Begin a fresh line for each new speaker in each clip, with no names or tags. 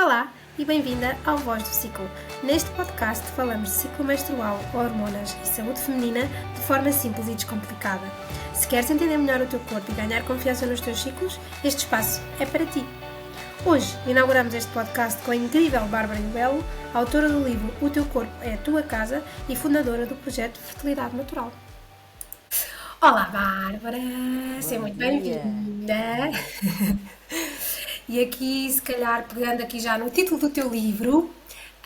Olá e bem-vinda ao Voz do Ciclo. Neste podcast falamos de ciclo menstrual, hormonas e saúde feminina de forma simples e descomplicada. Se queres entender melhor o teu corpo e ganhar confiança nos teus ciclos, este espaço é para ti. Hoje inauguramos este podcast com a incrível Bárbara Belo, autora do livro O Teu Corpo é a Tua Casa e fundadora do projeto Fertilidade Natural. Olá Bárbara, seja muito bem-vinda. E aqui, se calhar, pegando aqui já no título do teu livro,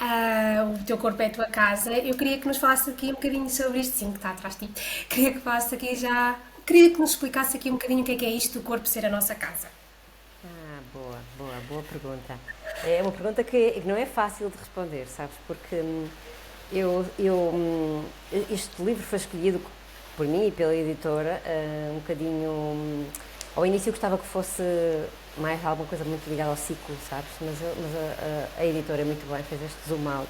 O Teu Corpo é a Tua Casa, eu queria que nos falasse aqui um bocadinho sobre isto, sim, que está atrás de ti. Queria que nos explicasse aqui um bocadinho o que é isto do corpo ser a nossa casa.
Boa pergunta. É uma pergunta que não é fácil de responder, sabes? Porque este livro foi escolhido por mim e pela editora um bocadinho... Ao início eu gostava que fosse mais alguma coisa muito ligada ao ciclo, sabes? Mas a editora muito bem fez este zoom out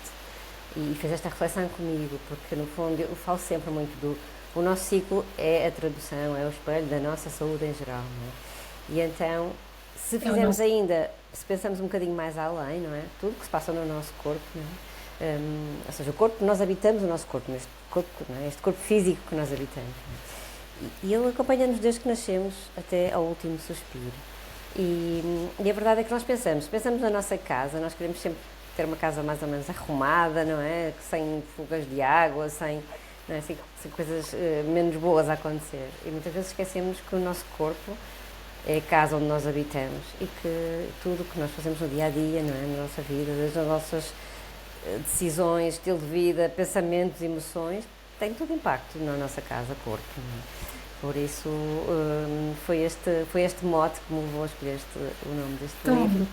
e fez esta reflexão comigo, porque no fundo eu falo sempre muito o nosso ciclo é a tradução, é o espelho da nossa saúde em geral, não é? E então, se fizermos ainda, se pensamos um bocadinho mais além, não é? Tudo que se passa no nosso corpo, não é? Ou seja, o corpo, nós habitamos o nosso corpo, este corpo, não é? Este corpo físico que nós habitamos, não é? E ele acompanha-nos desde que nascemos até ao último suspiro. E a verdade é que nós pensamos na nossa casa, nós queremos sempre ter uma casa mais ou menos arrumada, não é? Sem fugas de água, sem coisas menos boas a acontecer. E muitas vezes esquecemos que o nosso corpo é a casa onde nós habitamos e que tudo o que nós fazemos no dia a dia, não é? Na nossa vida, desde as nossas decisões, estilo de vida, pensamentos, emoções, tem todo impacto na nossa casa, corpo, não é? Por isso foi este mote que me levou a escolher o nome deste livro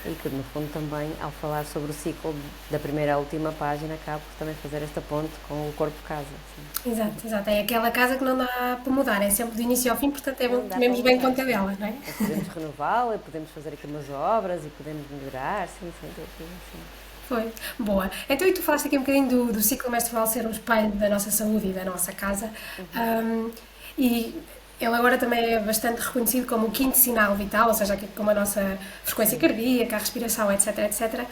e que no fundo também, ao falar sobre o ciclo da primeira à última página, acabo por também fazer esta ponte com o corpo-casa.
Exato, é aquela casa que não dá para mudar, é sempre do início ao fim, portanto é bom que tomemos bem conta dela, não é?
Podemos renová-la, podemos fazer aqui umas obras e podemos melhorar, sim.
Foi, boa. Então, e tu falaste aqui um bocadinho do ciclo menstrual ser um espelho da nossa saúde e da nossa casa. E ele agora também é bastante reconhecido como o quinto sinal vital, ou seja, como a nossa frequência cardíaca, a respiração, etc.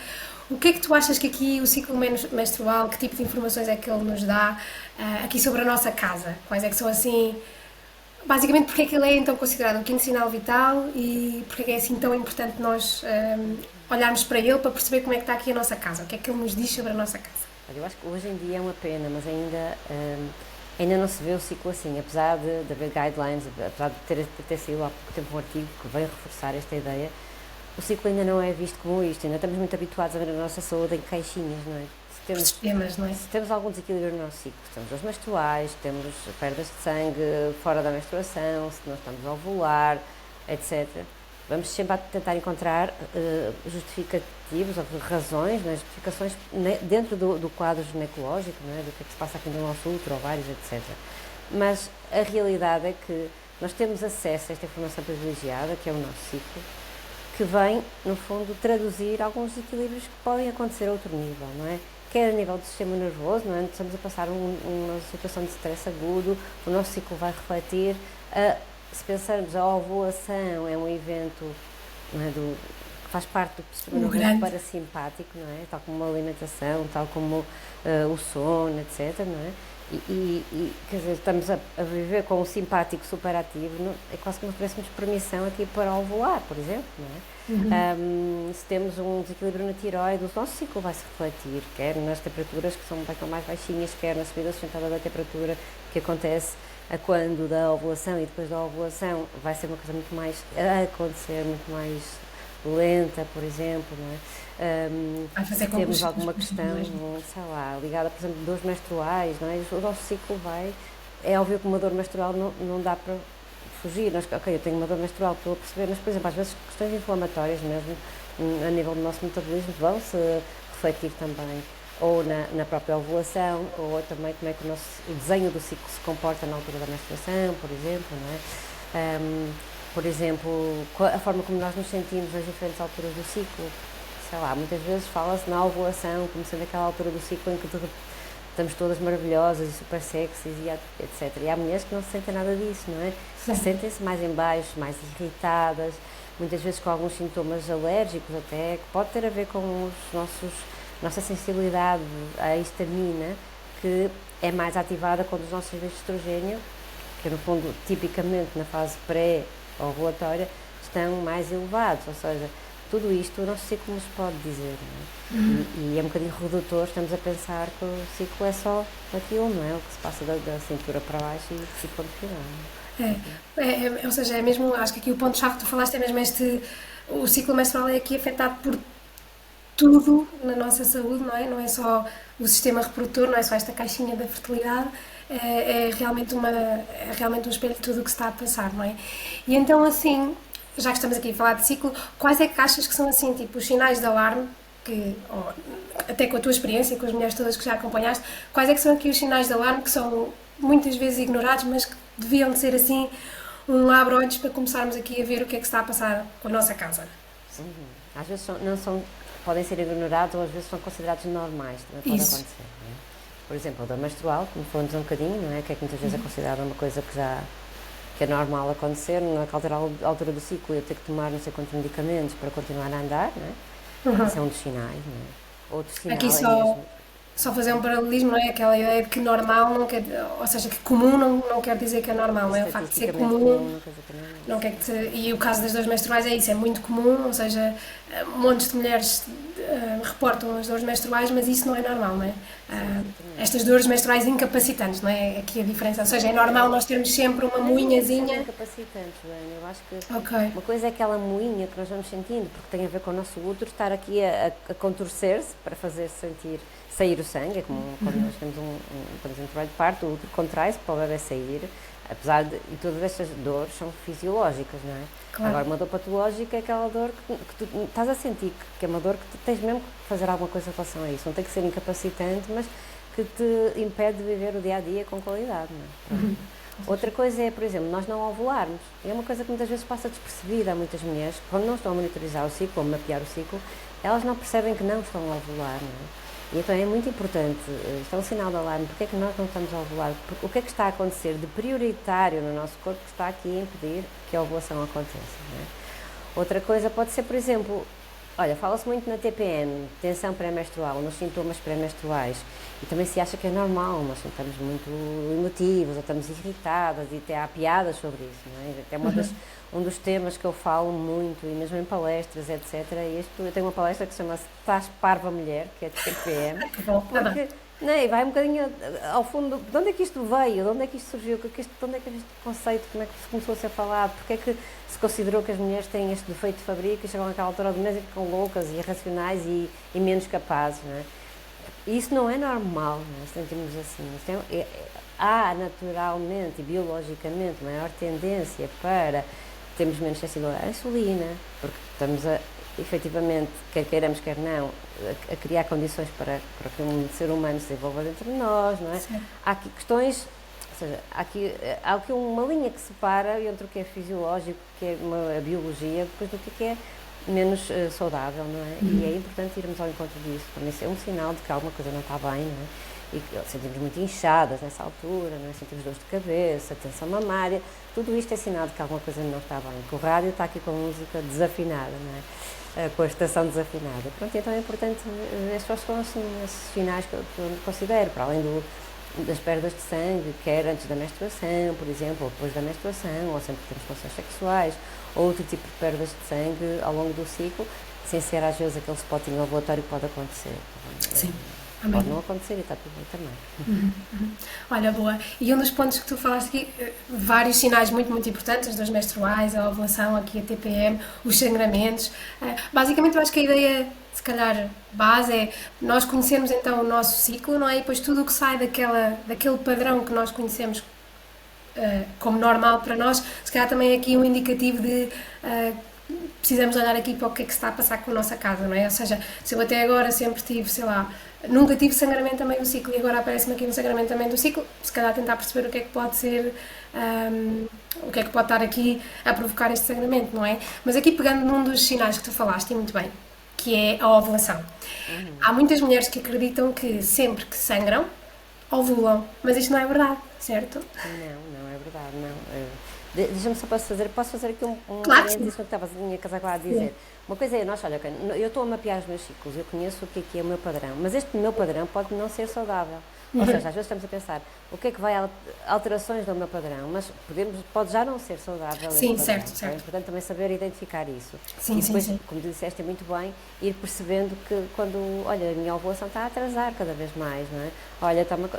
O que é que tu achas que aqui o ciclo menstrual, que tipo de informações é que ele nos dá aqui sobre a nossa casa? Quais é que são assim... Basicamente, porque é que ele é então considerado um quinto sinal vital e porque é que é assim tão importante nós olharmos para ele para perceber como é que está aqui a nossa casa? O que é que ele nos diz sobre a nossa casa?
Eu acho que hoje em dia é uma pena, mas ainda não se vê o ciclo assim, apesar de haver guidelines, apesar de ter sido há pouco tempo um artigo que veio reforçar esta ideia, o ciclo ainda não é visto como isto, ainda estamos muito habituados a ver a nossa saúde em caixinhas, não é? Se temos algum desequilíbrio no nosso ciclo, se temos dores menstruais, temos perdas de sangue fora da menstruação, se não estamos a ovular, etc. Vamos sempre a tentar encontrar justificativos ou razões, né, justificações dentro do quadro ginecológico, não é? Do que é que se passa aqui no nosso útero, ovários, etc. Mas a realidade é que nós temos acesso a esta informação privilegiada, que é o nosso ciclo, que vem, no fundo, traduzir alguns desequilíbrios que podem acontecer a outro nível, não é? Quer a nível do sistema nervoso, não é? Estamos a passar uma situação de stress agudo, o nosso ciclo vai refletir. Se pensarmos, a ovulação é um evento, não é, que faz parte do sistema nervoso parasimpático, não é? Tal como a alimentação, tal como o sono, etc., não é? Quer dizer, estamos a viver com o simpático superativo, não, é quase como se tivéssemos permissão aqui para ovular, por exemplo, não é? Se temos um desequilíbrio na tireoide, o nosso ciclo vai se refletir, quer nas temperaturas que são mais baixinhas, quer na subida sustentada da temperatura que acontece quando da ovulação e depois da ovulação vai ser uma coisa muito mais a acontecer, muito mais lenta, por exemplo, não é? Se temos alguma questão, sei lá, ligada, por exemplo, a dores menstruais, não é? O nosso ciclo é óbvio que uma dor menstrual não dá para fugir, eu tenho uma dor menstrual, estou a perceber, mas, por exemplo, às vezes questões inflamatórias mesmo, a nível do nosso metabolismo, vão se refletir também, ou na própria ovulação, ou também como é que o desenho do ciclo se comporta na altura da menstruação, por exemplo, não é? Por exemplo, a forma como nós nos sentimos nas diferentes alturas do ciclo, sei lá, muitas vezes fala-se na ovulação como sendo aquela altura do ciclo em que estamos todas maravilhosas e super sexys e etc. E há mulheres que não se sentem nada disso, não é? Que sentem-se mais em baixo, mais irritadas, muitas vezes com alguns sintomas alérgicos até, que pode ter a ver com nossa sensibilidade à histamina, que é mais ativada quando os nossos níveis de estrogênio, que no fundo, tipicamente na fase pré-ovulatória, estão mais elevados, ou seja, tudo isto o nosso ciclo nos pode dizer, não é? E é um bocadinho redutor, estamos a pensar que o ciclo é só aquilo, não é? O que se passa da cintura para baixo e ponto final.
Ou seja, é mesmo, acho que aqui o ponto-chave que tu falaste é mesmo o ciclo menstrual é aqui afetado por tudo na nossa saúde, não é? Não é só o sistema reprodutor, não é só esta caixinha da fertilidade, é realmente um espelho de tudo o que se está a passar, não é? E então, assim, já que estamos aqui a falar de ciclo, quais é que achas que são, assim, tipo, os sinais de alarme, até com a tua experiência, com as mulheres todas que já acompanhaste, quais é que são aqui os sinais de alarme que são muitas vezes ignorados, mas que deviam de ser, assim, um abre-olhos para começarmos aqui a ver o que é que se está a passar com a nossa casa?
Às vezes não são, podem ser ignorados ou às vezes são considerados normais, também pode
Isso.
acontecer, não é? Por exemplo, a dor menstrual, como falamos um bocadinho, não é? Que é que muitas vezes é considerada uma coisa que é normal acontecer, naquela altura do ciclo eu ter que tomar não sei quantos medicamentos para continuar a andar, não é? Isso é um dos sinais, não é? Outro sinal
Aqui
é mesmo.
só fazer um paralelismo, não é? Aquela ideia de que normal não quer, ou seja, que comum não quer dizer que é normal, não é? O facto de ser
Estatisticamente
comum
uma coisa que não é.
não quer que e o caso das dores menstruais é isso, é muito comum, ou seja, montes de mulheres reportam as dores menstruais, mas isso não é normal, não é? Estas dores menstruais incapacitantes, não é? Aqui a diferença, ou seja, é normal nós termos sempre uma
Não tem que ser
moinhazinha.
incapacitante, Joana. Eu acho que
Ok.
uma coisa é aquela moinha que nós vamos sentindo, porque tem a ver com o nosso útero estar aqui a contorcer-se para fazer sair o sangue. É como quando nós temos quando temos um trabalho de parto, o útero contrai-se para o bebê sair. Apesar de, e todas estas dores são fisiológicas, não é?
Claro.
Agora, uma dor patológica é aquela dor que tu estás a sentir, que é uma dor que tu tens mesmo que fazer alguma coisa em relação a isso. Não tem que ser incapacitante, mas que te impede de viver o dia-a-dia com qualidade, não é? Outra coisa é, por exemplo, nós não ovularmos. É uma coisa que muitas vezes passa despercebida a muitas mulheres, quando não estão a monitorizar o ciclo, ou mapear o ciclo, elas não percebem que não estão a ovular, não é? E então é muito importante, isto é um sinal de alarme, porque é que nós não estamos a ovular? Porque o que é que está a acontecer de prioritário no nosso corpo que está aqui a impedir que a ovulação aconteça, não é? Outra coisa pode ser, por exemplo, olha, fala-se muito na TPM, tensão pré-menstrual, nos sintomas pré-menstruais, e também se acha que é normal, nós estamos muito emotivos, ou estamos irritadas, e até há piadas sobre isso, não é? Até um dos temas que eu falo muito, e mesmo em palestras, etc. Eu tenho uma palestra que se chama Estás Parva Mulher, que é de TPM,
Que bom.
porque não, e vai um bocadinho ao fundo, de onde é que isto veio, de onde é que isto surgiu, de onde é que este conceito, como é que se começou a ser falado, porque é que se considerou que as mulheres têm este defeito de fabrico e chegam àquela altura do mês e ficam loucas e irracionais e menos capazes, não é? E isso não é normal, não é? Sentimos assim. Há naturalmente e biologicamente maior tendência para termos menos sensibilidade à insulina, porque estamos efetivamente, quer queiramos, quer não, a criar condições para que um ser humano se desenvolva dentro de nós, não é?
Sim.
Há aqui questões, ou seja, há aqui uma linha que separa entre o que é fisiológico, que é a biologia, depois do que é menos saudável, não é? E é importante irmos ao encontro disso, também isso é um sinal de que alguma coisa não está bem, não é? E sentimos muito inchadas nessa altura, não é? Sentimos dores de cabeça, tensão mamária, tudo isto é sinal de que alguma coisa não está bem, que o rádio está aqui com a música desafinada, não é? Com a estação desafinada. Pronto, então é importante, estes são assim, esses sinais que eu considero, para além das perdas de sangue, quer antes da menstruação, por exemplo, ou depois da menstruação, ou sempre que temos relações sexuais, ou outro tipo de perdas de sangue ao longo do ciclo, sem ser às vezes aquele spotting ovulatório que pode acontecer.
Sim.
Pode não acontecer e está tudo bem também.
Olha, boa. E um dos pontos que tu falaste aqui, vários sinais muito, muito importantes, as dores menstruais, a ovulação, aqui a TPM, os sangramentos. Basicamente, eu acho que a ideia, se calhar, base é nós conhecermos então o nosso ciclo, não é? E depois tudo o que sai daquele padrão que nós conhecemos como normal para nós, se calhar também é aqui um indicativo de precisamos olhar aqui para o que é que se está a passar com a nossa casa, não é? Ou seja, se eu até agora sempre tive, sei lá, nunca tive sangramento a meio do ciclo e agora aparece-me aqui um sangramento a meio do ciclo, se calhar tentar perceber o que é que pode ser, o que é que pode estar aqui a provocar este sangramento, não é? Mas aqui pegando num dos sinais que tu falaste, e muito bem, que é a ovulação. Há muitas mulheres que acreditam que sempre que sangram, ovulam, mas isto não é verdade, certo?
Não é verdade, não. Deixa-me só posso fazer aqui um
Claro que
parênteses
sim.
no que estavas a minha casa agora a
Sim.
dizer. Uma coisa é, nós, olha, ok, eu estou a mapear os meus ciclos, eu conheço o que é o meu padrão, mas este meu padrão pode não ser saudável. Ou seja, às vezes estamos a pensar, o que é que vai alterações do meu padrão, mas pode já não ser saudável esse
Sim,
padrão.
certo,
É
certo.
importante também saber identificar isso.
Sim,
E
sim,
depois,
sim.
como tu disseste muito bem, ir percebendo que quando, olha, a minha ovulação está a atrasar cada vez mais, não é? Olha, está-me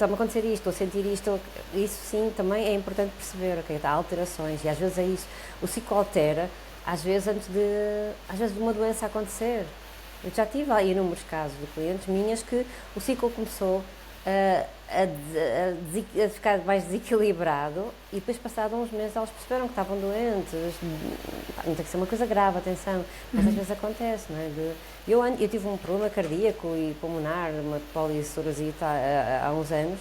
a acontecer isto, estou a sentir isto, isso sim, também é importante perceber, ok, há alterações, e às vezes é isso. O ciclo altera, às vezes às vezes de uma doença acontecer. Eu já tive aí inúmeros casos de clientes minhas que o ciclo começou a ficar mais desequilibrado e depois, passado uns meses, elas perceberam que estavam doentes. Não tem que ser uma coisa grave, atenção, mas às vezes acontece, não é? Eu tive um problema cardíaco e pulmonar, uma polissorosite há uns anos,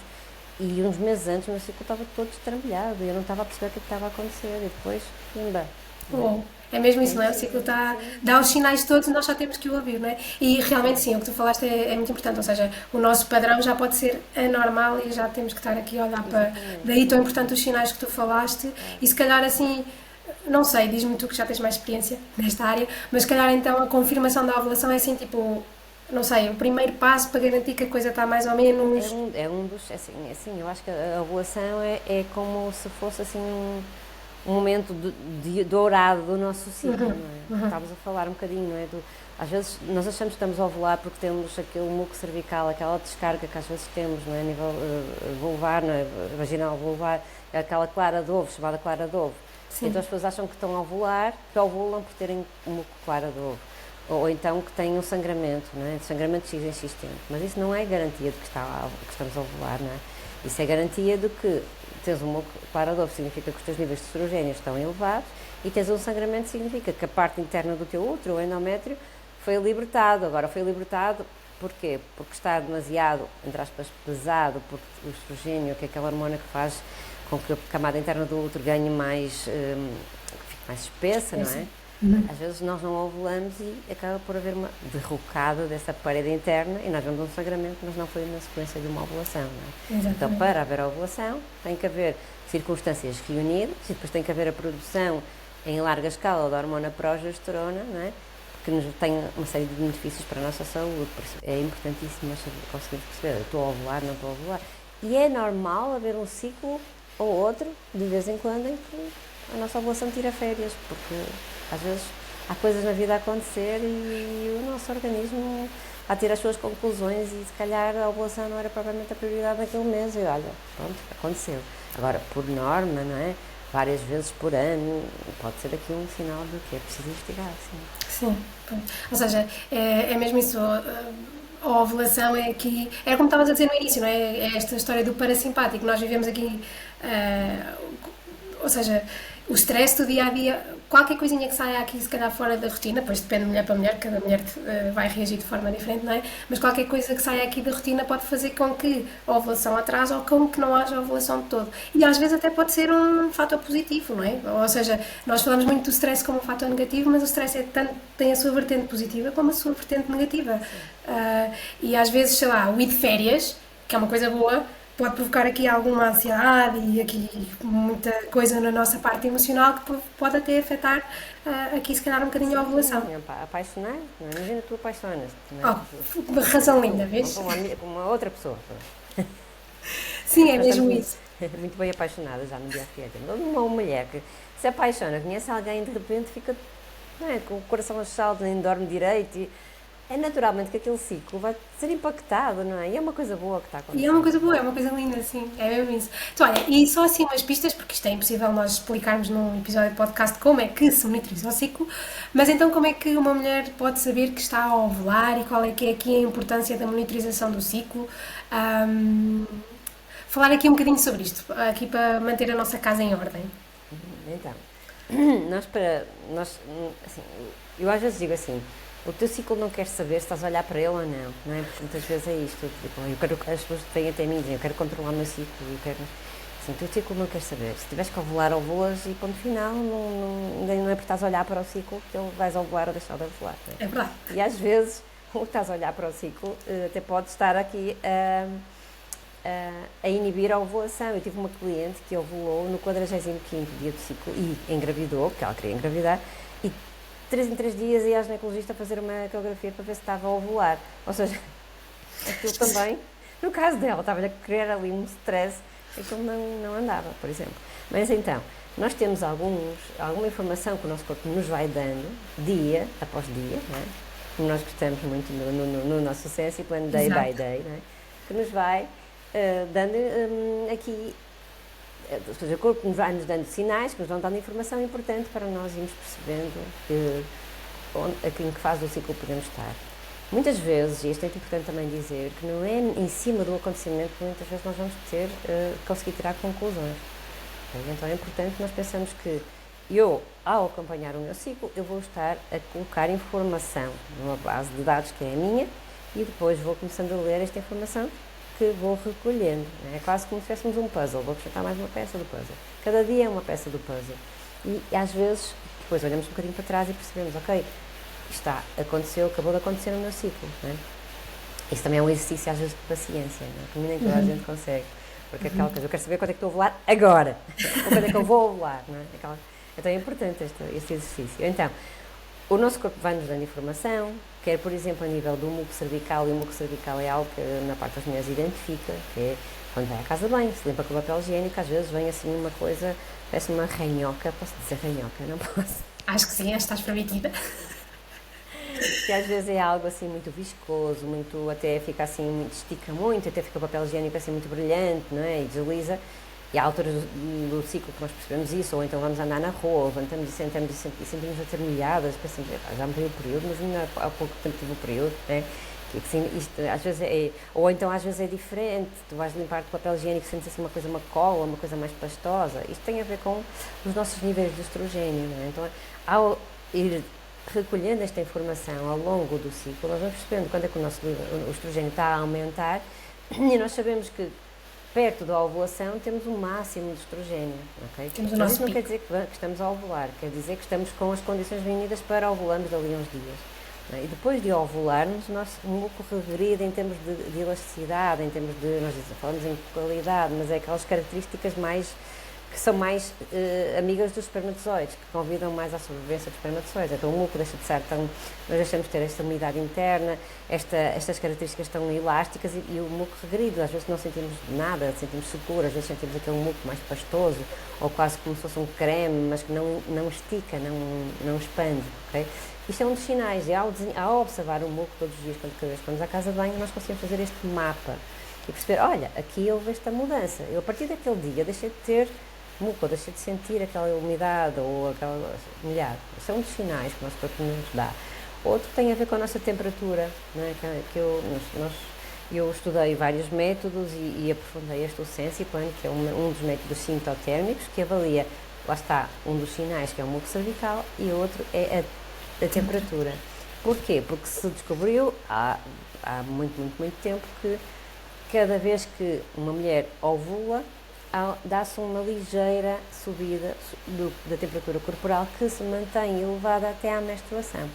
e uns meses antes o meu ciclo estava todo destrambelhado e eu não estava a perceber o que estava a acontecer, e depois, pimba, não é?
Bom, é mesmo
É
isso, não é? O
isso,
ciclo dá os sinais todos e nós só temos que o ouvir, não é? E realmente sim, o que tu falaste é muito importante, ou seja, o nosso padrão já pode ser anormal e já temos que estar aqui a olhar para.
exatamente,
Daí tão importante os sinais que tu falaste
claro.
e se calhar assim, não sei, diz-me tu que já tens mais experiência nesta área, mas se calhar então a confirmação da ovulação é assim tipo, não sei, o primeiro passo para garantir que a coisa está mais ou menos.
É um dos, assim, eu acho que a ovulação é como se fosse assim um momento dourado do nosso ciclo, não é? Estávamos a falar um bocadinho, não é? Às vezes nós achamos que estamos a ovular porque temos aquele muco cervical, aquela descarga que às vezes temos, não é? A nível vulvar, não é? Vaginal vulvar, aquela clara de ovo, chamada clara de ovo.
Sim.
Então as pessoas acham que estão a ovular, que ovulam por terem um muco clara de ovo. Ou então que têm um sangramento, não é? Sangramento X em X tempo. Mas isso não é garantia de que estamos a ovular, não é? Isso é garantia de que tens um muco clara de ovo, significa que os teus níveis de estrogênio estão elevados, e tens um sangramento, significa que a parte interna do teu útero, o endométrio, foi libertado. Agora, foi libertado porquê? Porque está demasiado, entre aspas, pesado, porque o estrogênio, que é aquela hormona que faz com que a camada interna do útero ganhe mais, fique mais espessa, não é? Às vezes nós não ovulamos e acaba por haver uma derrocada dessa parede interna e nós vemos um sangramento, mas não foi na sequência de uma ovulação, não é? Então,
Exatamente.
para haver a ovulação, tem que haver circunstâncias reunidas e depois tem que haver a produção em larga escala da hormona progesterona, não é? Que nos tem uma série de benefícios para a nossa saúde, por isso é importantíssimo nós conseguirmos perceber, estou a ovular, não estou a ovular. E é normal haver um ciclo ou outro, de vez em quando, em que a nossa ovulação tira férias, porque às vezes há coisas na vida a acontecer e o nosso organismo a ter as suas conclusões e se calhar a ovulação não era propriamente a prioridade naquele mês e olha, pronto, aconteceu. Agora, por norma, não é? Várias vezes por ano, pode ser aqui um sinal de que é preciso investigar, sim.
Sim, pronto. Ou seja, é mesmo isso. A ovulação é aqui. Era como estavas a dizer no início, não é? É esta história do parasimpático. Nós vivemos aqui. Ou seja, o stress do dia a dia, qualquer coisinha que saia aqui, se calhar fora da rotina, pois depende de mulher para mulher, cada mulher vai reagir de forma diferente, não é? Mas qualquer coisa que saia aqui da rotina pode fazer com que a ovulação atrase ou com que não haja ovulação de todo. E às vezes até pode ser um fator positivo, não é? Ou seja, nós falamos muito do stress como um fator negativo, mas o stress tem a sua vertente positiva como a sua vertente negativa. E às vezes, sei lá, o ir de férias, que é uma coisa boa, pode provocar aqui alguma ansiedade e aqui muita coisa na nossa parte emocional que pode até afetar aqui se calhar um bocadinho a ovulação.
Sim, apaixonar, não é? Imagina que tu apaixonas-te, não é?
Oh, razão linda, vês?
Com uma outra pessoa.
Sim, é
Nós
mesmo
estamos
isso.
muito bem apaixonadas já no dia a seguir. Uma mulher que se apaixona, conhece alguém e de repente fica, não é, com o coração achado, nem dorme direito e é naturalmente que aquele ciclo vai ser impactado, não é? E é uma coisa boa que está a
E é
acontecer.
uma coisa boa, é uma coisa linda, sim, é mesmo isso. Então, olha, e só assim umas pistas, porque isto é impossível nós explicarmos num episódio de podcast como é que se monitoriza o ciclo, mas então como é que uma mulher pode saber que está a ovular e qual é que é aqui a importância da monitorização do ciclo? Ahm, falar aqui um bocadinho sobre isto, aqui para manter a nossa casa em ordem.
Então, nós, assim, eu às vezes digo assim, o teu ciclo não quer saber se estás a olhar para ele ou não é? Porque muitas vezes é isto, tipo, as pessoas vêm até mim e dizem, eu quero controlar o meu ciclo, eu quero... Assim, o teu ciclo não quer saber, se tiveres que ovular, ovulas e ponto final, não é porque estás a olhar para o ciclo que ele vais ovular ou deixar de ovular, não é?
É verdade.
E às vezes, o que estás a olhar para o ciclo, até pode estar aqui a inibir a ovulação. Eu tive uma cliente que ovulou no 45º dia do ciclo e engravidou, porque ela queria engravidar, e 3 em 3 dias ia à ginecologista fazer uma ecografia para ver se estava a ovular. Ou seja, aquilo também, no caso dela, estava-lhe a criar ali um stress, aquilo não andava, por exemplo. Mas então, nós temos alguma informação que o nosso corpo nos vai dando, dia após dia, não é? Como nós gostamos muito no nosso Sucesso e Plano Day by Day, não é? Que nos vai dando aqui, ou seja, o corpo nos vai nos dando sinais, que nos vão dando informação importante para nós irmos percebendo em que fase do ciclo podemos estar. Muitas vezes, e isto é importante também dizer, que não é em cima do acontecimento que muitas vezes nós vamos conseguir tirar conclusões. Então é importante que nós pensamos que eu, ao acompanhar o meu ciclo, eu vou estar a colocar informação numa base de dados que é a minha e depois vou começando a ler esta informação que vou recolhendo. É quase como se tivéssemos um puzzle, vou acrescentar mais uma peça do puzzle. Cada dia é uma peça do puzzle. E às vezes, depois olhamos um bocadinho para trás e percebemos, ok, aconteceu, acabou de acontecer no meu ciclo. Não é? Isso também é um exercício às vezes de paciência, não é? Que nem toda a gente consegue. Porque aquela coisa, eu quero saber quando é que estou a ovular agora, ou quando é que eu vou ovular, não é? Então é importante este exercício. Então, o nosso corpo vai nos dando informação, quer, por exemplo, a nível do muco cervical, e o muco cervical é algo que na parte das mulheres identifica, que é quando vai à casa de banho, se limpa com o papel higiênico, às vezes vem assim uma coisa, parece uma ranhoca, posso dizer ranhoca, não posso?
Acho que sim, estás permitida.
Que às vezes é algo assim muito viscoso, muito, até fica assim, estica muito, até fica o papel higiênico assim muito brilhante, não é? E desliza. E há alturas do ciclo que nós percebemos isso, ou então vamos andar na rua, levantamos e sentamos e sentimos a ter molhadas, pensamos, já me veio o período, mas ainda há pouco tempo tive o período, né? Que assim, isto, às vezes ou então às vezes é diferente, tu vais limpar o papel higiênico e sentes assim uma cola, uma coisa mais pastosa. Isto tem a ver com os nossos níveis de estrogênio, não é? Então, ao ir recolhendo esta informação ao longo do ciclo, nós vamos percebendo quando é que o estrogênio está a aumentar e nós sabemos que perto da ovulação temos um máximo de estrogênio, ok?
Temos o
Mas
nosso
isso não quer
pico.
dizer que estamos a ovular, quer dizer que estamos com as condições reunidas para ovularmos dali a uns dias. Não é? E depois de ovularmos, o nosso muco regride em termos de elasticidade, em termos de, nós falamos em qualidade, mas é aquelas características que são mais amigas dos espermatozoides, que convidam mais à sobrevivência dos espermatozoides. Então o muco deixa de ser tão, nós deixamos de ter esta umidade interna, estas características tão elásticas e o muco regride. Às vezes não sentimos nada, sentimos secura, às vezes sentimos aquele muco mais pastoso, ou quase como se fosse um creme, mas que não estica, não expande, ok? Isto é um dos sinais, e ao observar o muco todos os dias, cada vez que vamos à casa de banho, nós conseguimos fazer este mapa e perceber, olha, aqui houve esta mudança, eu a partir daquele dia deixei de ter muco, deixei de sentir aquela umidade ou aquela molhado. Isso é um dos sinais que o nosso corpo nos dá. Outro tem a ver com a nossa temperatura, não é? Eu estudei vários métodos e aprofundei este Sensiplan, que é um dos métodos sintotérmicos, que avalia, lá está, um dos sinais, que é o muco cervical, e outro é a temperatura. Porquê? Porque se descobriu há muito tempo que cada vez que uma mulher ovula, dá-se uma ligeira subida da temperatura corporal que se mantém elevada até à menstruação.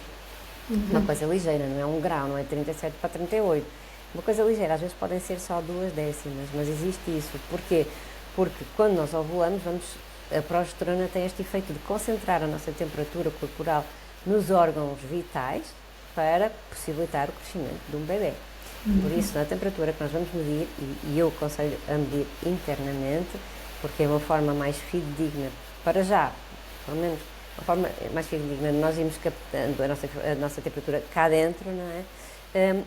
Uma coisa ligeira, não é 1 grau, não é 37 para 38. Uma coisa ligeira, às vezes podem ser só 2 décimas, mas existe isso. Porquê? Porque quando nós ovulamos, a progesterona tem este efeito de concentrar a nossa temperatura corporal nos órgãos vitais para possibilitar o crescimento de um bebê. Por isso, na temperatura que nós vamos medir, e eu aconselho a medir internamente, porque é uma forma mais fidedigna, para já, pelo menos, uma forma mais fidedigna, nós irmos captando a nossa temperatura cá dentro, não é?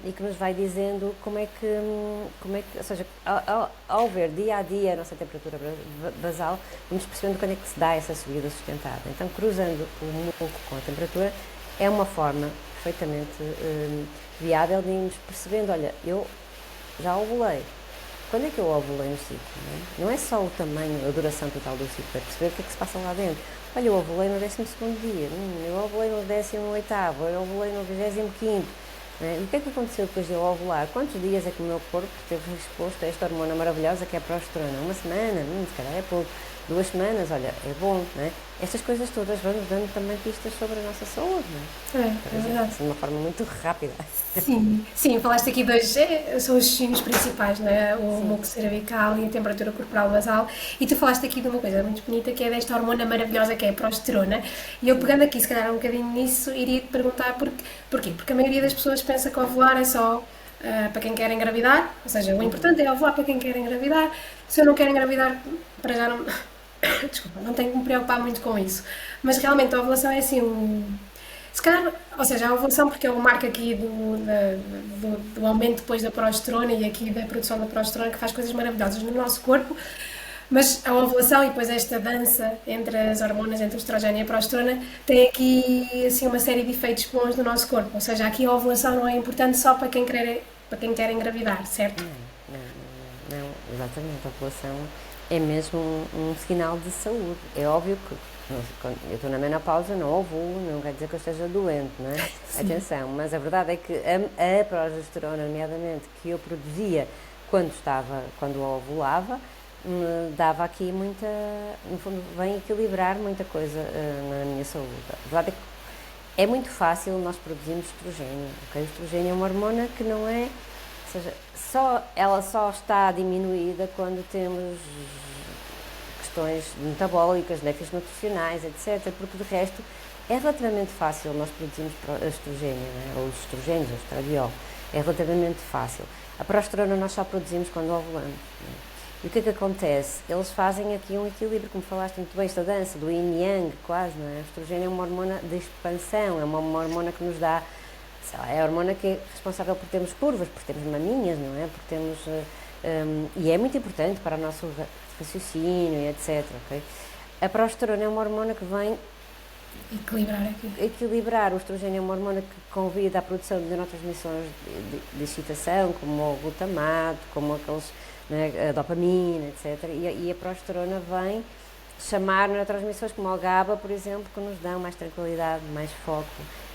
E que nos vai dizendo como é que ou seja, ao ver dia a dia a nossa temperatura basal, vamos percebendo quando é que se dá essa subida sustentada. Então, cruzando o muco com a temperatura, é uma forma perfeitamente viável de irmos percebendo, olha, eu já ovulei. Quando é que eu ovulei no ciclo? Não é só o tamanho, a duração total do ciclo, é perceber o que é que se passa lá dentro. Olha, eu ovulei no 12º dia, eu ovulei no 18º, eu ovulei no 25º. E o que é que aconteceu depois de eu ovular? Quantos dias é que o meu corpo esteve exposto a esta hormona maravilhosa que é a progesterona? 1 semana? Se calhar é pouco. 2 semanas, olha, é bom, não é? Estas coisas todas vão nos dando também pistas sobre a nossa saúde, não é? Por
É
exemplo,
verdade.
assim, de uma forma muito rápida.
Sim, sim, falaste aqui dois, são os signos principais, não é? O
Sim.
muco cervical e a temperatura corporal basal. E tu falaste aqui de uma coisa muito bonita que é desta hormona maravilhosa que é a progesterona. E eu pegando aqui, se calhar, um bocadinho nisso, iria te perguntar porquê? Porque a maioria das pessoas pensa que ovular é só para quem quer engravidar, ou seja, o importante é ovular para quem quer engravidar. Se eu não quero engravidar, para já não. Desculpa, não tenho que me preocupar muito com isso. Mas realmente a ovulação é assim se calhar, ou seja, a ovulação, porque é o marco aqui do aumento depois da progesterona e aqui da produção da progesterona que faz coisas maravilhosas no nosso corpo, mas a ovulação e depois esta dança entre as hormonas, entre o estrogênio e a progesterona, tem aqui assim uma série de efeitos bons no nosso corpo. Ou seja, aqui a ovulação não é importante só para quem quer engravidar, certo?
Não, não, não, não, exatamente. A ovulação é mesmo um sinal de saúde. É óbvio que quando eu estou na menopausa, não ovulo, não quer dizer que eu esteja doente, não é?
Sim.
Atenção, mas a verdade é que a progesterona, nomeadamente, que eu produzia quando ovulava, me dava aqui muita, no fundo, vem equilibrar muita coisa na minha saúde. A verdade é que é muito fácil nós produzirmos estrogênio, ok? O estrogênio é uma hormona que não é, ou seja, ela só está diminuída quando temos questões metabólicas, déficits nutricionais, etc. Porque de resto é relativamente fácil nós produzirmos estrogênio, não é? Ou os estrogénios, o estradiol. É relativamente fácil. A progesterona nós só produzimos quando ovulamos. Não é? E o que é que acontece? Eles fazem aqui um equilíbrio, como falaste muito bem, esta dança do yin yang, quase, não é? O estrogênio é uma hormona de expansão, é uma hormona que nos dá, sei lá, é a hormona que é responsável por termos curvas, por termos maminhas, não é? Por termos, e é muito importante para o nosso raciocínio e etc, ok? A progesterona é uma hormona que vem
Equilibrar aqui.
equilibrar. O estrogênio é uma hormona que convida à produção de neurotransmissores de excitação, como o glutamato, como aqueles, né, a dopamina, etc. E a progesterona vem chamar neurotransmissores como o GABA, por exemplo, que nos dão mais tranquilidade, mais foco.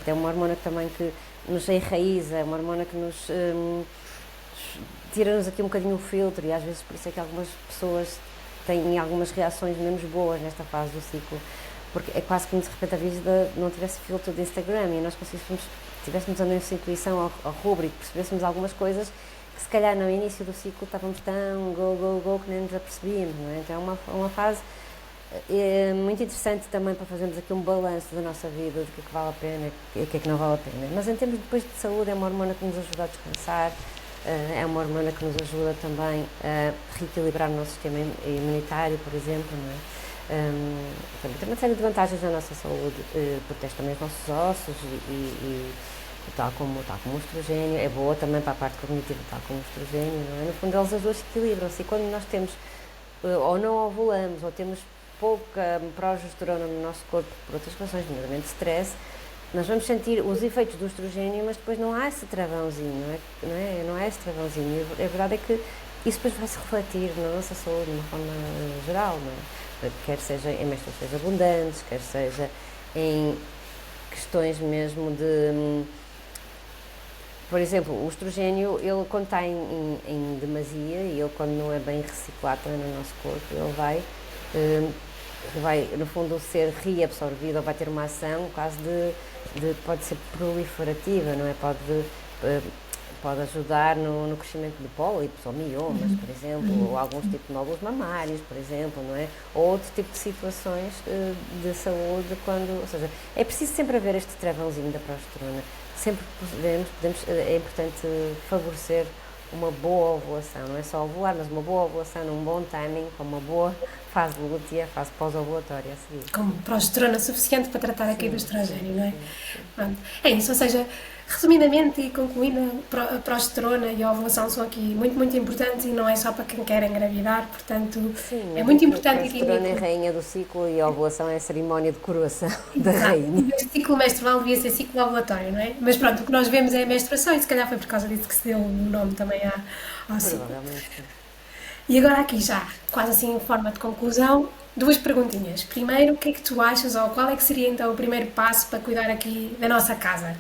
É uma hormona também que nos enraiza, é uma hormona que nos tira-nos aqui um bocadinho o filtro, e às vezes por isso é que algumas pessoas têm algumas reações menos boas nesta fase do ciclo, porque é quase como se de repente a vida não tivesse filtro de Instagram e nós tivéssemos a nossa intuição ao rubro e percebêssemos algumas coisas que se calhar no início do ciclo estávamos tão go que nem nos apercebíamos, não é? Então é uma fase muito interessante também para fazermos aqui um balanço da nossa vida, do que é que vale a pena e o que é que não vale a pena. Mas em termos depois de saúde, é uma hormona que nos ajuda a descansar, é uma hormona que nos ajuda também a reequilibrar o nosso sistema imunitário, por exemplo, não é? Tem uma série de vantagens na nossa saúde, protege também os nossos ossos e tal como o estrogênio, é boa também para a parte cognitiva, tal como o estrogênio, não é? No fundo, elas as duas se equilibram-se, e quando nós temos, ou não ovulamos, ou temos pouca progesterona no nosso corpo por outras razões, nomeadamente stress, nós vamos sentir os efeitos do estrogênio, mas depois não há esse travãozinho, não é esse travãozinho. A verdade é que isso depois vai se refletir na nossa saúde de uma forma geral, não é? Quer seja em menstruações abundantes, quer seja em questões mesmo de, por exemplo, o estrogênio, ele quando está em demasia, e ele quando não é bem reciclado no nosso corpo, ele vai no fundo ser reabsorvido, ou vai ter uma ação quase pode ser proliferativa, não é? Pode ajudar no crescimento de pólipos ou miomas, por exemplo, ou alguns tipos de nódulos mamários, por exemplo, não é? Ou outro tipo de situações de saúde, ou seja, é preciso sempre haver este travãozinho da progesterona. Sempre é importante favorecer uma boa ovulação, não é só ovular, mas uma boa ovulação, num bom timing, com uma boa fase lútea, fase pós-ovulatória a seguir.
Com progesterona suficiente para tratar aqui do
Sim,
estrogênio, não é?
sim, sim.
Pronto. É isso, ou seja, resumidamente e concluindo, a progesterona e a ovulação são aqui muito, muito importantes e não é só para quem quer engravidar, portanto,
Sim,
é
mas é
muito
que a
importante
progesterona é a
aqui.
rainha do ciclo e a ovulação é a cerimónia de coroação da
Exato.
rainha.
Este ciclo menstrual devia ser ciclo ovulatório, não é? Mas pronto, o que nós vemos é a menstruação e se calhar foi por causa disso que se deu o nome também ao ciclo.
Provavelmente sim.
E agora aqui já, quase assim em forma de conclusão, duas perguntinhas. Primeiro, o que é que tu achas ou qual é que seria então o primeiro passo para cuidar aqui da nossa casa?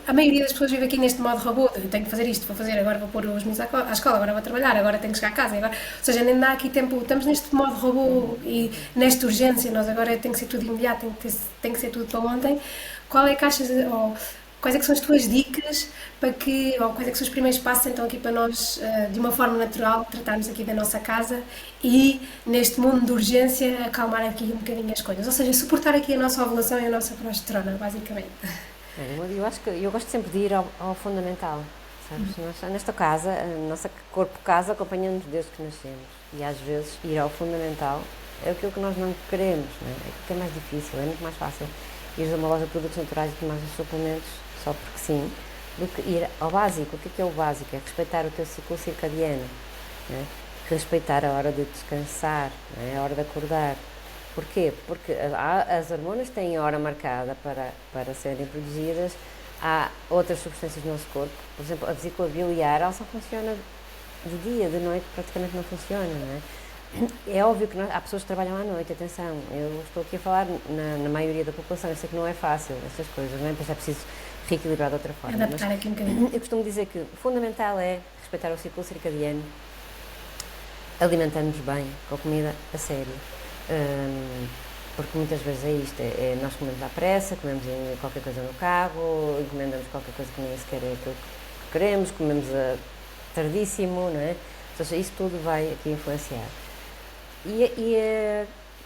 A maioria das pessoas vive aqui neste modo robô. Eu tenho que fazer isto, vou fazer, agora vou pôr os meus à escola, agora vou trabalhar, agora tenho que chegar a casa. Agora... Ou seja, nem dá aqui tempo. Estamos neste modo robô e nesta urgência. Nós agora tem que ser tudo imediato, tem que ser tudo para ontem. Qual é que achas, ou quais é que são as tuas dicas para que, ou quais é que são os primeiros passos então aqui para nós, de uma forma natural, tratarmos aqui da nossa casa e neste mundo de urgência acalmar aqui um bocadinho as coisas? Ou seja, suportar aqui a nossa ovulação e a nossa progesterona, basicamente.
Olha, eu acho que eu gosto sempre de ir ao fundamental, sabes? Nesta casa, a nossa corpo-casa acompanha-nos desde que nascemos e às vezes ir ao fundamental é aquilo que nós não queremos, não é? É aquilo que é mais difícil, é muito mais fácil ir a uma loja de produtos naturais e tomar os suplementos só porque sim, do que ir ao básico. O que é o básico? É respeitar o teu ciclo circadiano, não é? Respeitar a hora de descansar, não é? A hora de acordar. Porquê? Porque as hormonas têm hora marcada para serem produzidas, há outras substâncias no nosso corpo, por exemplo, a vesícula biliar, ela só funciona de dia, de noite praticamente não funciona, não é? É óbvio que há pessoas que trabalham à noite, atenção, eu estou aqui a falar na maioria da população, eu sei que não é fácil estas coisas, não é? Depois é preciso reequilibrar de outra forma.
Adaptar aqui um bocadinho.
Eu costumo dizer que o fundamental é respeitar o ciclo circadiano, alimentando-nos bem, com comida a sério. Porque muitas vezes é isto, nós comemos à pressa, comemos qualquer coisa no carro, encomendamos qualquer coisa que nem sequer é aquilo que queremos, comemos tardíssimo, não é? Ou seja, isso tudo vai aqui influenciar.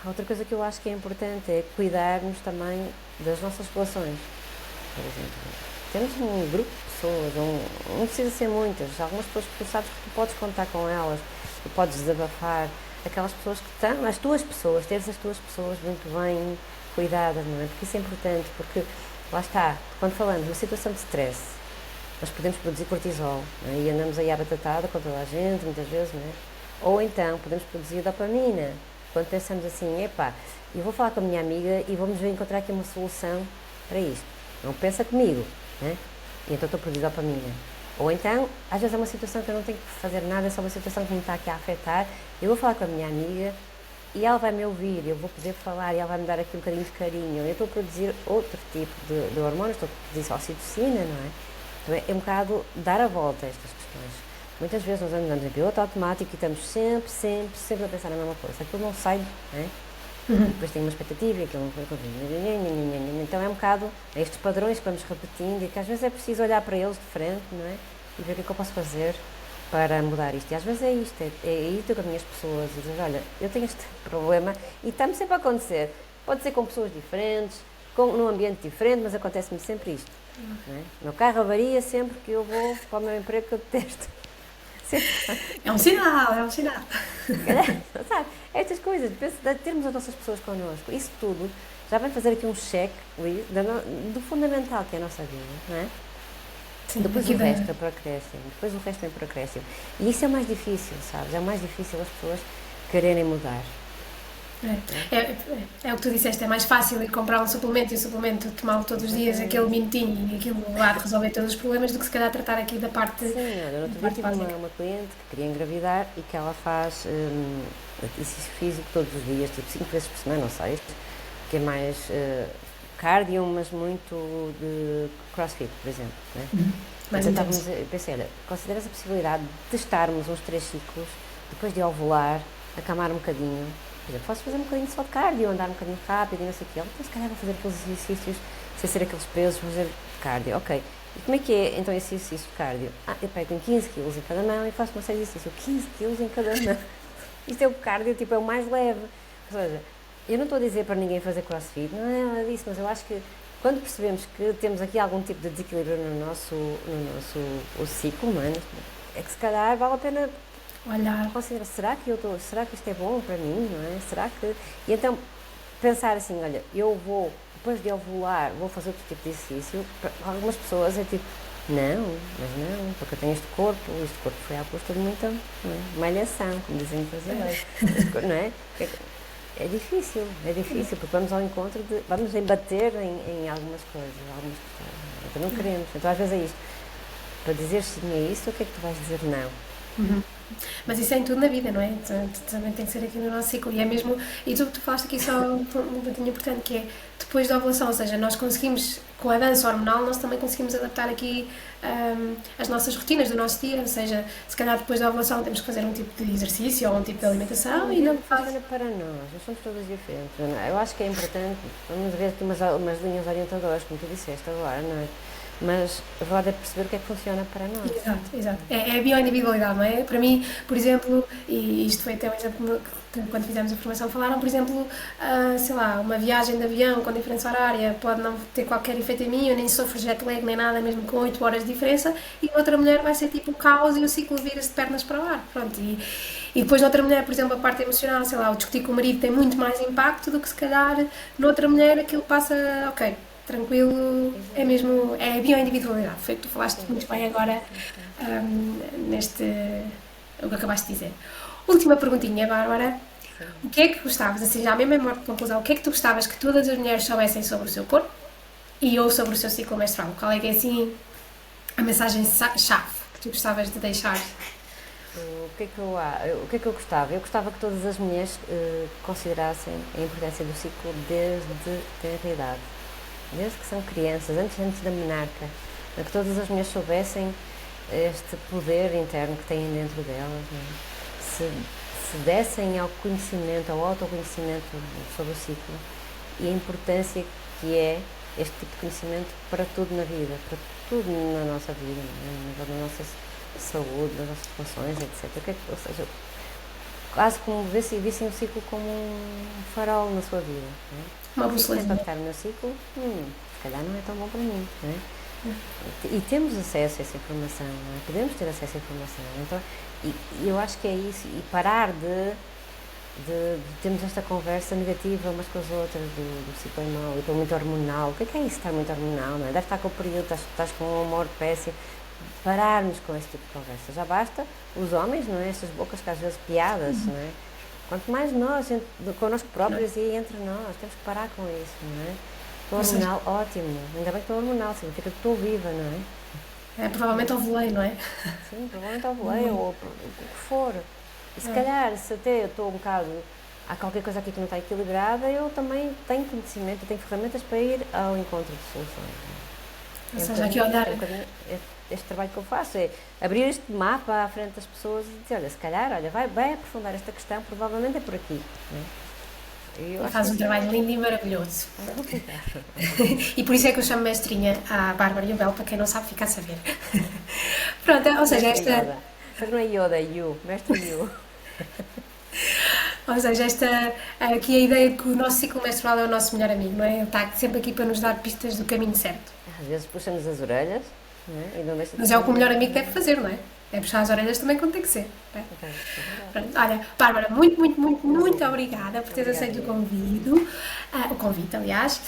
A outra coisa que eu acho que é importante é cuidarmos também das nossas relações. Por exemplo, temos um grupo de pessoas, não precisa ser muitas, algumas pessoas que tu sabes que tu podes contar com elas, tu podes desabafar, aquelas pessoas que estão, as tuas pessoas, teres as tuas pessoas muito bem cuidadas, não é? Porque isso é importante, porque lá está, quando falamos de uma situação de stress, nós podemos produzir cortisol, não é? E andamos aí à batatada com toda a gente, muitas vezes, não é? Ou então podemos produzir dopamina, quando pensamos assim, epá, eu vou falar com a minha amiga e vamos ver encontrar aqui uma solução para isto. Não pensa comigo, né? E então estou a produzir dopamina. Ou então, às vezes é uma situação que eu não tenho que fazer nada, é só uma situação que me está aqui a afetar. Eu vou falar com a minha amiga e ela vai me ouvir, eu vou poder falar e ela vai me dar aqui um bocadinho de carinho. Eu estou a produzir outro tipo de hormônios, estou a produzir ocitocina, não é? Então é um bocado dar a volta a estas questões. Muitas vezes nós andamos em piloto automático e estamos sempre a pensar na mesma coisa. Aquilo não sai, não é? E depois tem uma expectativa e aquilo não foi conveniente. Então é um bocado estes padrões que vamos repetindo e que às vezes é preciso olhar para eles de frente, não é? E ver o que é que eu posso fazer para mudar isto. E às vezes é isto, é ir ter com as minhas pessoas e dizer, olha, eu tenho este problema e está-me sempre a acontecer. Pode ser com pessoas diferentes, num ambiente diferente, mas acontece-me sempre isto. Não é? O meu carro avaria sempre que eu vou para o meu emprego que eu detesto.
É um sinal, é um sinal.
Sabe, estas coisas, de termos as nossas pessoas connosco, isso tudo já vai fazer aqui um check do fundamental que é a nossa vida, não é? Sim, depois o resto é por acréscimo, depois o resto vem por acréscimo. E isso é o mais difícil, sabes? É o mais difícil as pessoas quererem mudar.
É o que tu disseste, é mais fácil ir comprar um suplemento e o suplemento tomá-lo todos os dias, aquele minutinho e aquilo lá de resolver todos os problemas, do que se calhar tratar aqui da parte.
Sim, olha, no outro dia tive uma cliente que queria engravidar e que ela faz exercício físico todos os dias, tipo 5 vezes por semana, ou 6, que é mais cardio, mas muito de crossfit, por exemplo. Né?
Mais
então pensei, olha, consideras a possibilidade de testarmos uns 3 ciclos, depois de ovular, acalmar um bocadinho. Por exemplo, posso fazer um bocadinho só de cardio, andar um bocadinho rápido e não sei o quê. Então, se calhar vou fazer aqueles exercícios, sem ser aqueles pesos, vou fazer cardio. Ok. E como é que é, então, esse exercício de cardio? Eu pego 15 kg em cada mão e faço uma série de exercícios. 15 kg em cada mão. Isto é o cardio, tipo, é o mais leve. Ou seja, eu não estou a dizer para ninguém fazer crossfit, não é nada disso, mas eu acho que quando percebemos que temos aqui algum tipo de desequilíbrio no nosso o ciclo humano, é que se calhar vale a pena
olhar,
considerar, será que isto é bom para mim, não é? Será que... E então, pensar assim, olha, eu vou, depois de ovular, vou fazer outro tipo de exercício. Para algumas pessoas é tipo, não, porque eu tenho este corpo foi à custa de muita malhação, como dizem os brasileiros, não é? É difícil, porque vamos ao encontro vamos embater em algumas coisas, algumas questões, então não queremos. Então às vezes é isto, para dizer sim a isso, o que é que tu vais dizer não?
Mas isso é em tudo na vida, não é? Também tem que ser aqui no nosso ciclo. E é mesmo. E tu falaste aqui só um pontinho importante que é depois da ovulação, ou seja, nós conseguimos, com a dança hormonal, nós também conseguimos adaptar aqui as nossas rotinas do nosso dia. Ou seja, se calhar depois da ovulação temos que fazer um tipo de exercício ou um tipo de alimentação
Sim,
e não faz.
funciona para nós somos todas diferentes. Não é? Eu acho que é importante, vamos ver aqui umas linhas orientadoras, como tu disseste agora, não é? Mas a verdade é perceber o que é que funciona para nós.
Exato, exato. É a bioindividualidade, não é? Para mim, por exemplo, e isto foi até um exemplo que quando fizemos a formação falaram, por exemplo, sei lá, uma viagem de avião com diferença horária pode não ter qualquer efeito em mim, eu nem sofro jet lag nem nada, mesmo com 8 horas de diferença, e outra mulher vai ser tipo o caos e o ciclo vira-se de pernas para o ar. Pronto, e depois noutra mulher, por exemplo, a parte emocional, sei lá, o discutir com o marido tem muito mais impacto do que se calhar noutra mulher aquilo passa, ok, tranquilo, é mesmo, é a bioindividualidade, foi o que tu falaste
Sim,
muito bem agora
sim.
neste, o que acabaste de dizer. Última perguntinha, Bárbara.
Sim.
O que é que gostavas, assim já mesmo em modo de conclusão, o que é que tu gostavas que todas as mulheres soubessem sobre o seu corpo e ou sobre o seu ciclo menstrual? Qual é que é assim a mensagem chave que tu gostavas de deixar?
O que é que eu gostava? Eu gostava que todas as mulheres considerassem a importância do ciclo desde a idade, desde que são crianças, antes da menarca, que todas as mulheres soubessem este poder interno que têm dentro delas, não é? Se dessem ao conhecimento, ao autoconhecimento sobre o ciclo e a importância que é este tipo de conhecimento para tudo na vida, para tudo na nossa vida, na nossa saúde, nas nossas relações, etc. Ou seja, quase como vissem o ciclo como um farol na sua vida. Não é?
Uma
Se isto
bussolazinha.
impactar o meu ciclo, se calhar não é tão bom para mim. Não é? E temos acesso a essa informação, não é? Podemos ter acesso à informação. Então, e eu acho que é isso, e parar de termos esta conversa negativa umas com as outras, do ciclo é mau, e estou muito hormonal. O que é isso estar muito hormonal? Não é? Deve estar com o período, estás com um humor péssimo. Pararmos com esse tipo de conversa. Já basta os homens, não é? Estas bocas que às vezes piadas, não é? Quanto mais nós, connosco próprios e entre nós, temos que parar com isso, não é? Estou
Ou seja,
hormonal, ótimo. Ainda bem que estou hormonal, significa que estou viva, não é?
provavelmente ovulei, não é?
Sim, provavelmente ovulei ou o que for. E se calhar, se até eu estou um bocado, há qualquer coisa aqui que não está equilibrada, eu também tenho conhecimento, eu tenho ferramentas para ir ao encontro de soluções.
Ou
É um
seja, aqui
bocadinho,
olhar.
é um bocadinho este trabalho que eu faço, é abrir este mapa à frente das pessoas e dizer, olha, se calhar, olha, vai aprofundar esta questão, provavelmente é por aqui. Não é? E eu
E
acho que
faz um
isso
trabalho lindo e maravilhoso.
é obrigada.
E por isso é que eu chamo mestrinha a Bárbara Iobel, para quem não sabe ficar a saber. Pronto, ou seja,
Mestre Yoda. Mas não é Yoda, é You, mestre You.
aqui a ideia de que o nosso ciclo menstrual é o nosso melhor amigo, não é? Ele está sempre aqui para nos dar pistas do caminho certo.
Às vezes puxa-nos as orelhas, não é? E não deixa de
Mas
ser
é o que o melhor amigo deve fazer, não é? É puxar as orelhas também quando tem que ser. Não é? Pronto, olha, Bárbara, muito, muito, muito, muito obrigada por teres
Obrigada,
aceito
eu.
o convite, aliás.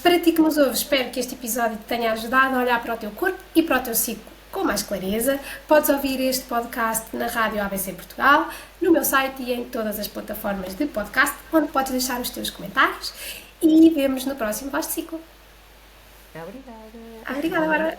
Para ti que nos ouves, espero que este episódio te tenha ajudado a olhar para o teu corpo e para o teu ciclo com mais clareza. Podes ouvir este podcast na Rádio ABC Portugal, no meu site e em todas as plataformas de podcast, onde podes deixar os teus comentários. E vemos no próximo Voz de Ciclo.
Obrigada.
Obrigada, Bárbara.